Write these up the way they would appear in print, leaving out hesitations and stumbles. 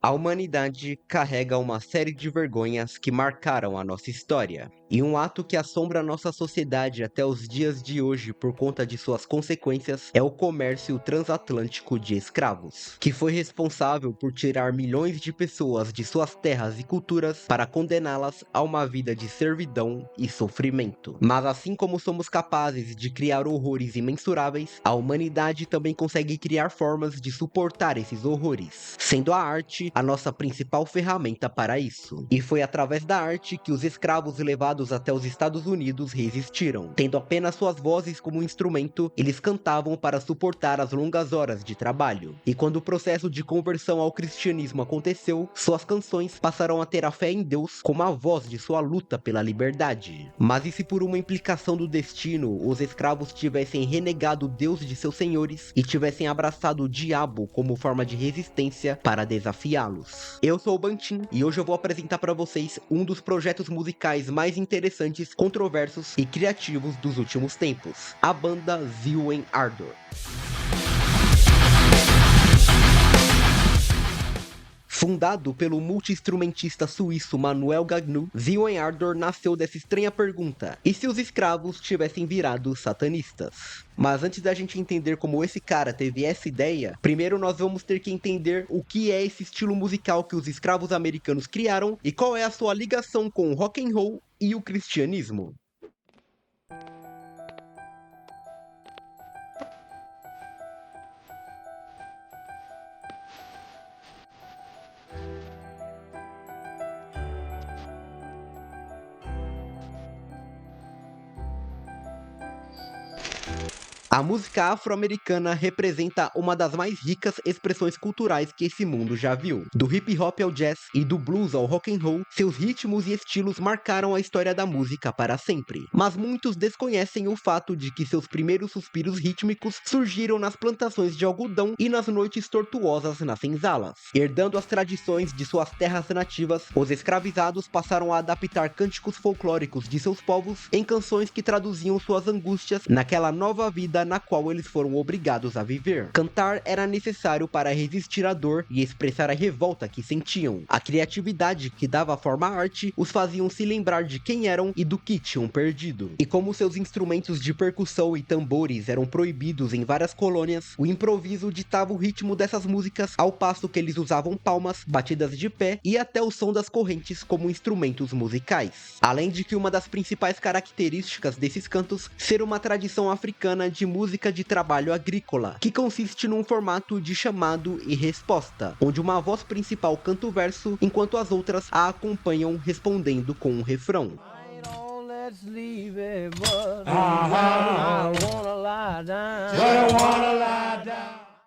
A humanidade carrega uma série de vergonhas que marcaram a nossa história, e um ato que assombra nossa sociedade até os dias de hoje por conta de suas consequências é o comércio transatlântico de escravos, que foi responsável por tirar milhões de pessoas de suas terras e culturas para condená-las a uma vida de servidão e sofrimento. Mas assim como somos capazes de criar horrores imensuráveis, a humanidade também consegue criar formas de suportar esses horrores, sendo a arte a nossa principal ferramenta para isso. E foi através da arte que os escravos levados até os Estados Unidos resistiram. Tendo apenas suas vozes como instrumento, eles cantavam para suportar as longas horas de trabalho. E quando o processo de conversão ao cristianismo aconteceu, suas canções passaram a ter a fé em Deus como a voz de sua luta pela liberdade. Mas e se por uma implicação do destino, os escravos tivessem renegado Deus de seus senhores e tivessem abraçado o diabo como forma de resistência para desafiá-los? Eu sou o Bantin e hoje eu vou apresentar para vocês um dos projetos musicais mais interessantes, controversos e criativos dos últimos tempos, a banda Zeeuwen Ardor. Fundado pelo multi-instrumentista suíço Manuel Gagnou, Zeeuwen Ardor nasceu dessa estranha pergunta: e se os escravos tivessem virado satanistas? Mas antes da gente entender como esse cara teve essa ideia, primeiro nós vamos ter que entender o que é esse estilo musical que os escravos americanos criaram e qual é a sua ligação com o rock and roll e o cristianismo. A música afro-americana representa uma das mais ricas expressões culturais que esse mundo já viu. Do hip hop ao jazz e do blues ao rock and roll, seus ritmos e estilos marcaram a história da música para sempre. Mas muitos desconhecem o fato de que seus primeiros suspiros rítmicos surgiram nas plantações de algodão e nas noites tortuosas nas senzalas. Herdando as tradições de suas terras nativas, os escravizados passaram a adaptar cânticos folclóricos de seus povos em canções que traduziam suas angústias naquela nova vida na qual eles foram obrigados a viver. Cantar era necessário para resistir à dor e expressar a revolta que sentiam. A criatividade que dava forma à arte os faziam se lembrar de quem eram e do que tinham perdido. E como seus instrumentos de percussão e tambores eram proibidos em várias colônias, o improviso ditava o ritmo dessas músicas, ao passo que eles usavam palmas, batidas de pé e até o som das correntes como instrumentos musicais. Além de que uma das principais características desses cantos ser uma tradição africana de música de trabalho agrícola, que consiste num formato de chamado e resposta, onde uma voz principal canta o verso, enquanto as outras a acompanham respondendo com um refrão.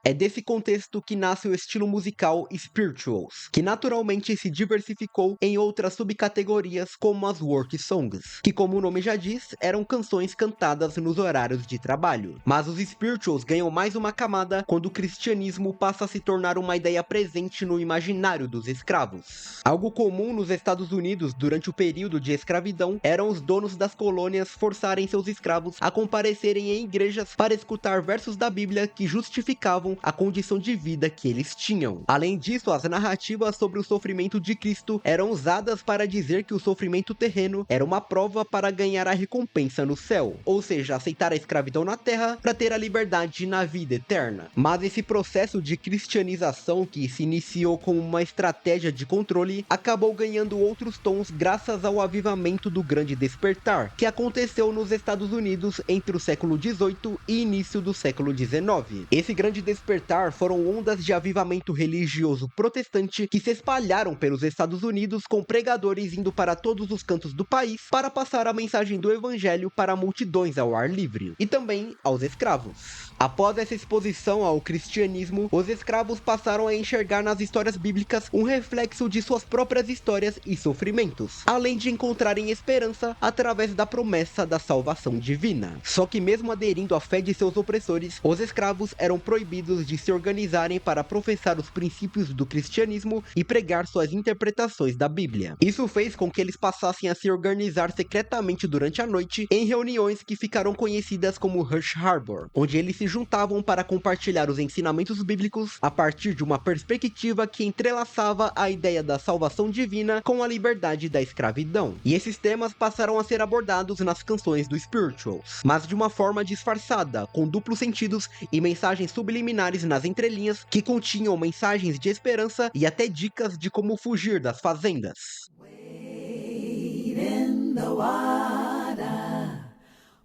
É desse contexto que nasce o estilo musical spirituals, que naturalmente se diversificou em outras subcategorias como as work songs, que como o nome já diz, eram canções cantadas nos horários de trabalho. Mas os spirituals ganham mais uma camada quando o cristianismo passa a se tornar uma ideia presente no imaginário dos escravos. Algo comum nos Estados Unidos durante o período de escravidão eram os donos das colônias forçarem seus escravos a comparecerem em igrejas para escutar versos da Bíblia que justificavam a condição de vida que eles tinham. Além disso, as narrativas sobre o sofrimento de Cristo eram usadas para dizer que o sofrimento terreno era uma prova para ganhar a recompensa no céu, ou seja, aceitar a escravidão na terra para ter a liberdade na vida eterna. Mas esse processo de cristianização, que se iniciou como uma estratégia de controle, acabou ganhando outros tons graças ao avivamento do Grande Despertar, que aconteceu nos Estados Unidos entre o século XVIII e início do século XIX. Esse Grande Despertar foram ondas de avivamento religioso protestante que se espalharam pelos Estados Unidos, com pregadores indo para todos os cantos do país para passar a mensagem do evangelho para multidões ao ar livre, e também aos escravos. Após essa exposição ao cristianismo, os escravos passaram a enxergar nas histórias bíblicas um reflexo de suas próprias histórias e sofrimentos, além de encontrarem esperança através da promessa da salvação divina. Só que mesmo aderindo à fé de seus opressores, os escravos eram proibidos indivíduos de se organizarem para professar os princípios do cristianismo e pregar suas interpretações da Bíblia. Isso fez com que eles passassem a se organizar secretamente durante a noite em reuniões que ficaram conhecidas como Hush Harbor, onde eles se juntavam para compartilhar os ensinamentos bíblicos a partir de uma perspectiva que entrelaçava a ideia da salvação divina com a liberdade da escravidão. E esses temas passaram a ser abordados nas canções do Spirituals, mas de uma forma disfarçada, com duplos sentidos e mensagens subliminares nas entrelinhas que continham mensagens de esperança e até dicas de como fugir das fazendas. Wade in the water,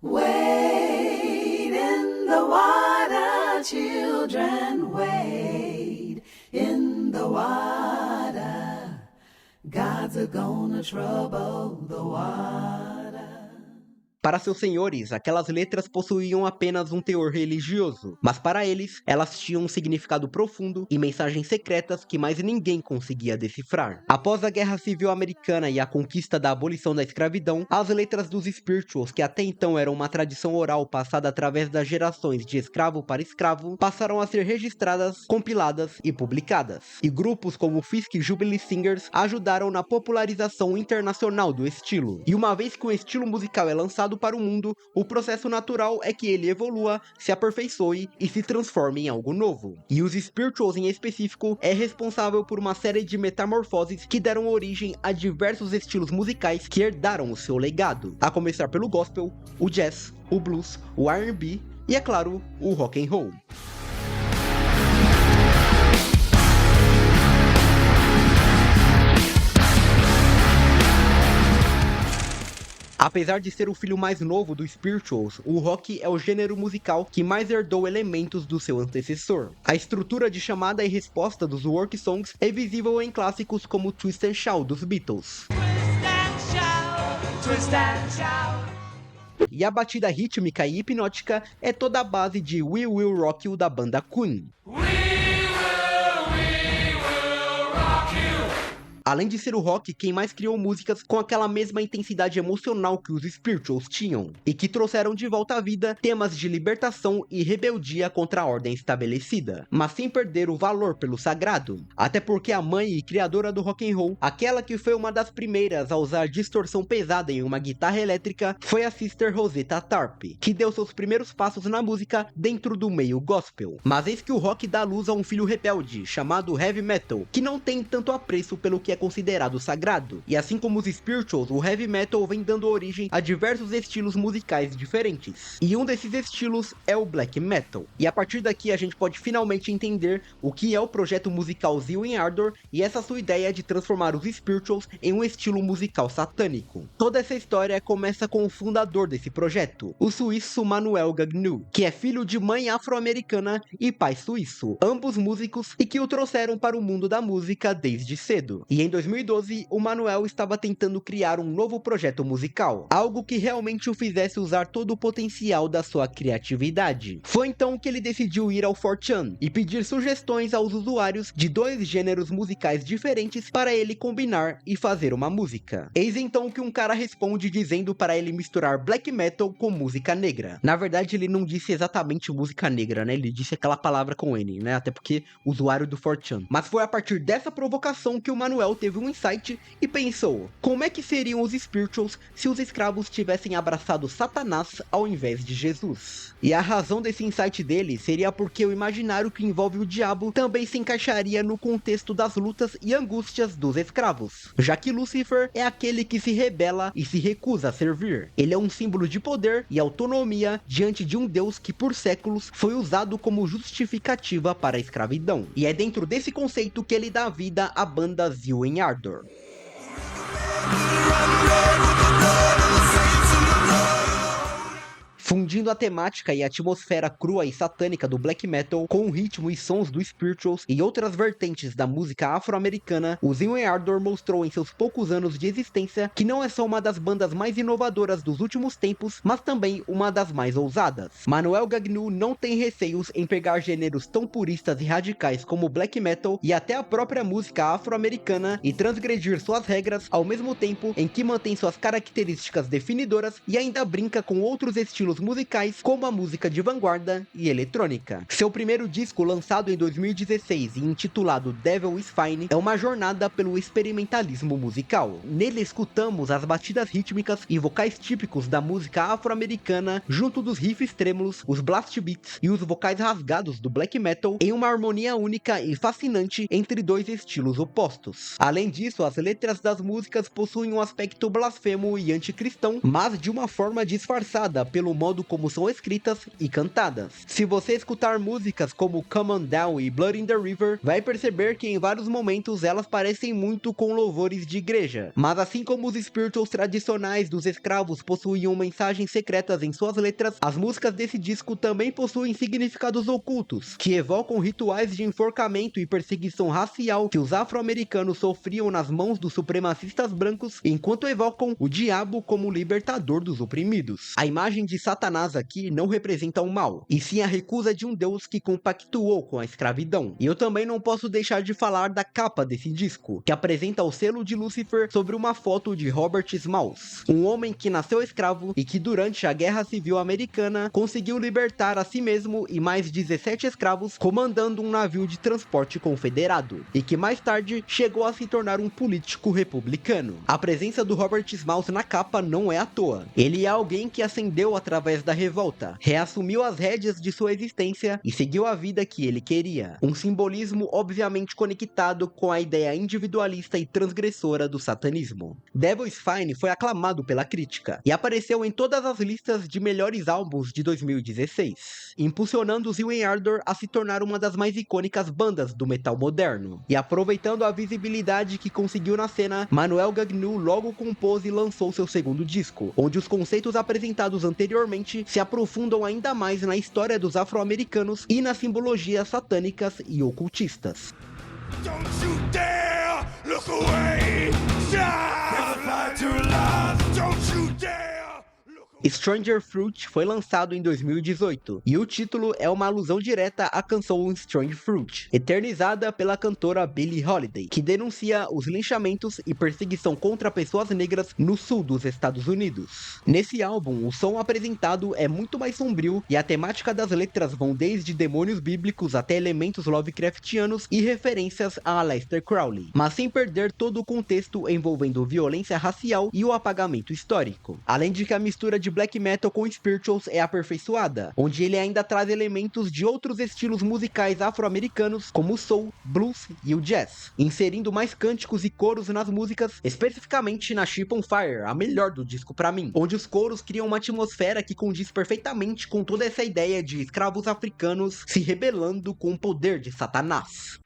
wade in the water, children, wade in the water. God's gonna trouble the water. Para seus senhores, aquelas letras possuíam apenas um teor religioso, mas para eles, elas tinham um significado profundo e mensagens secretas que mais ninguém conseguia decifrar. Após a Guerra Civil Americana e a conquista da abolição da escravidão, as letras dos Spirituals, que até então eram uma tradição oral passada através das gerações de escravo para escravo, passaram a ser registradas, compiladas e publicadas. E grupos como Fisk Jubilee Singers ajudaram na popularização internacional do estilo. E uma vez que um estilo musical é lançado para o mundo, o processo natural é que ele evolua, se aperfeiçoe e se transforme em algo novo. E os Spirituals em específico é responsável por uma série de metamorfoses que deram origem a diversos estilos musicais que herdaram o seu legado, a começar pelo gospel, o jazz, o blues, o R&B e, é claro, o rock and roll. Apesar de ser o filho mais novo do Spirituals, o rock é o gênero musical que mais herdou elementos do seu antecessor. A estrutura de chamada e resposta dos work songs é visível em clássicos como Twist and Shout dos Beatles. Twist and shout. E a batida rítmica e hipnótica é toda a base de We Will Rock You da banda Queen. Além de ser o rock quem mais criou músicas com aquela mesma intensidade emocional que os Spirituals tinham, e que trouxeram de volta à vida temas de libertação e rebeldia contra a ordem estabelecida, mas sem perder o valor pelo sagrado. Até porque a mãe e criadora do rock and roll, aquela que foi uma das primeiras a usar distorção pesada em uma guitarra elétrica, foi a Sister Rosetta Tharpe, que deu seus primeiros passos na música dentro do meio gospel. Mas eis que o rock dá luz a um filho rebelde, chamado Heavy Metal, que não tem tanto apreço pelo que é considerado sagrado. E assim como os Spirituals, o Heavy Metal vem dando origem a diversos estilos musicais diferentes. E um desses estilos é o Black Metal. E a partir daqui a gente pode finalmente entender o que é o projeto musical Zeal in Ardor e essa sua ideia de transformar os Spirituals em um estilo musical satânico. Toda essa história começa com o fundador desse projeto, o suíço Manuel Gagnon, que é filho de mãe afro-americana e pai suíço, ambos músicos e que o trouxeram para o mundo da música desde cedo. E em 2012, o Manuel estava tentando criar um novo projeto musical, algo que realmente o fizesse usar todo o potencial da sua criatividade. Foi então que ele decidiu ir ao 4chan e pedir sugestões aos usuários de dois gêneros musicais diferentes para ele combinar e fazer uma música. Eis então que um cara responde dizendo para ele misturar black metal com música negra. Na verdade, ele não disse exatamente música negra, né? Ele disse aquela palavra com N, né? Até porque usuário do 4chan. Mas foi a partir dessa provocação que o Manuel teve um insight e pensou: como é que seriam os Spirituals se os escravos tivessem abraçado Satanás ao invés de Jesus? E a razão desse insight dele seria porque o imaginário que envolve o diabo também se encaixaria no contexto das lutas e angústias dos escravos, já que Lúcifer é aquele que se rebela e se recusa a servir. Ele é um símbolo de poder e autonomia diante de um Deus que por séculos foi usado como justificativa para a escravidão. E é dentro desse conceito que ele dá vida à banda Zeal in Ardor. Fundindo a temática e a atmosfera crua e satânica do black metal com o ritmo e sons do Spirituals e outras vertentes da música afro-americana, o Zeal in Ardor mostrou em seus poucos anos de existência que não é só uma das bandas mais inovadoras dos últimos tempos, mas também uma das mais ousadas. Manuel Gagnon não tem receios em pegar gêneros tão puristas e radicais como o black metal e até a própria música afro-americana e transgredir suas regras ao mesmo tempo em que mantém suas características definidoras e ainda brinca com outros estilos estilos musicais como a música de vanguarda e eletrônica. Seu primeiro disco, lançado em 2016 e intitulado Devil is Fine, é uma jornada pelo experimentalismo musical. Nele escutamos as batidas rítmicas e vocais típicos da música afro-americana, junto dos riffs trêmulos, os blast beats e os vocais rasgados do black metal, em uma harmonia única e fascinante entre dois estilos opostos. Além disso, as letras das músicas possuem um aspecto blasfemo e anticristão, mas de uma forma disfarçada pelo modo como são escritas e cantadas. Se você escutar músicas como Come On Down e Blood in the River, vai perceber que em vários momentos elas parecem muito com louvores de igreja. Mas assim como os spirituals tradicionais dos escravos possuíam mensagens secretas em suas letras, as músicas desse disco também possuem significados ocultos, que evocam rituais de enforcamento e perseguição racial que os afro-americanos sofriam nas mãos dos supremacistas brancos, enquanto evocam o diabo como libertador dos oprimidos. A imagem de Satanás aqui não representa o mal, e sim a recusa de um Deus que compactuou com a escravidão. E eu também não posso deixar de falar da capa desse disco, que apresenta o selo de Lúcifer sobre uma foto de Robert Smalls, um homem que nasceu escravo e que durante a Guerra Civil Americana conseguiu libertar a si mesmo e mais 17 escravos comandando um navio de transporte confederado, e que mais tarde chegou a se tornar um político republicano. A presença do Robert Smalls na capa não é à toa. Ele é alguém que ascendeu através da revolta, reassumiu as rédeas de sua existência e seguiu a vida que ele queria. Um simbolismo obviamente conectado com a ideia individualista e transgressora do satanismo. Devil is Fine foi aclamado pela crítica e apareceu em todas as listas de melhores álbuns de 2016, impulsionando Zeal and Ardor a se tornar uma das mais icônicas bandas do metal moderno. E aproveitando a visibilidade que conseguiu na cena, Manuel Gagnu logo compôs e lançou seu segundo disco, onde os conceitos apresentados anteriormente se aprofundam ainda mais na história dos afro-americanos e nas simbologias satânicas e ocultistas. Don't you dare look away. Don't you dare. Stranger Fruit foi lançado em 2018, e o título é uma alusão direta à canção Strange Fruit, eternizada pela cantora Billie Holiday, que denuncia os linchamentos e perseguição contra pessoas negras no sul dos Estados Unidos. Nesse álbum, o som apresentado é muito mais sombrio e a temática das letras vão desde demônios bíblicos até elementos Lovecraftianos e referências a Aleister Crowley, mas sem perder todo o contexto envolvendo violência racial e o apagamento histórico. Além de que a mistura de black metal com spirituals é aperfeiçoada, onde ele ainda traz elementos de outros estilos musicais afro-americanos como o soul, blues e o jazz, inserindo mais cânticos e coros nas músicas, especificamente na Ship on Fire, a melhor do disco pra mim, onde os coros criam uma atmosfera que condiz perfeitamente com toda essa ideia de escravos africanos se rebelando com o poder de Satanás.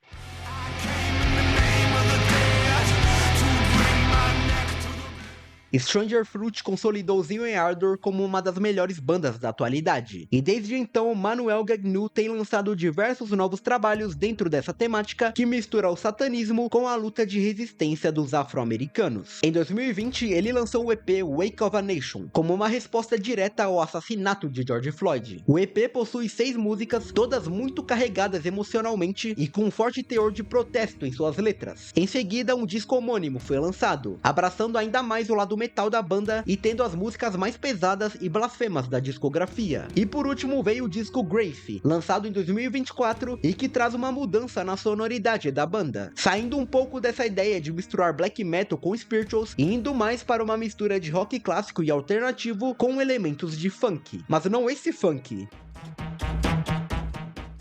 Stranger Fruit consolidou Zeal and Ardor como uma das melhores bandas da atualidade, e desde então Manuel Gagnu tem lançado diversos novos trabalhos dentro dessa temática que mistura o satanismo com a luta de resistência dos afro-americanos. Em 2020 ele lançou o EP Wake of a Nation, como uma resposta direta ao assassinato de George Floyd. O EP possui 6 músicas, todas muito carregadas emocionalmente e com um forte teor de protesto em suas letras. Em seguida, um disco homônimo foi lançado, abraçando ainda mais o lado metal da banda e tendo as músicas mais pesadas e blasfemas da discografia. E por último veio o disco Grace, lançado em 2024 e que traz uma mudança na sonoridade da banda, saindo um pouco dessa ideia de misturar black metal com spirituals e indo mais para uma mistura de rock clássico e alternativo com elementos de funk, mas não esse funk,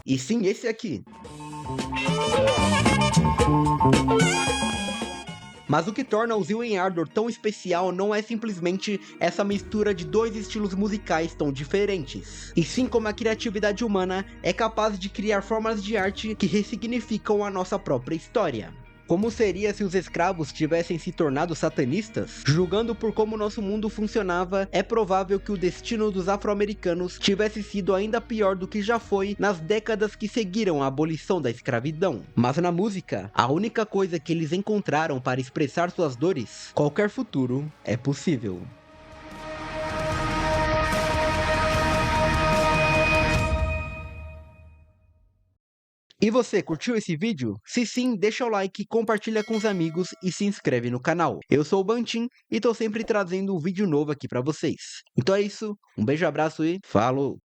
e sim esse aqui. Mas o que torna o Zeal and Ardor tão especial não é simplesmente essa mistura de dois estilos musicais tão diferentes, e sim como a criatividade humana é capaz de criar formas de arte que ressignificam a nossa própria história. Como seria se os escravos tivessem se tornado satanistas? Julgando por como nosso mundo funcionava, é provável que o destino dos afro-americanos tivesse sido ainda pior do que já foi nas décadas que seguiram a abolição da escravidão. Mas na música, a única coisa que eles encontraram para expressar suas dores, qualquer futuro é possível. E você, curtiu esse vídeo? Se sim, deixa o like, compartilha com os amigos e se inscreve no canal. Eu sou o Bantin e tô sempre trazendo um vídeo novo aqui pra vocês. Então é isso, um beijo, abraço e falou!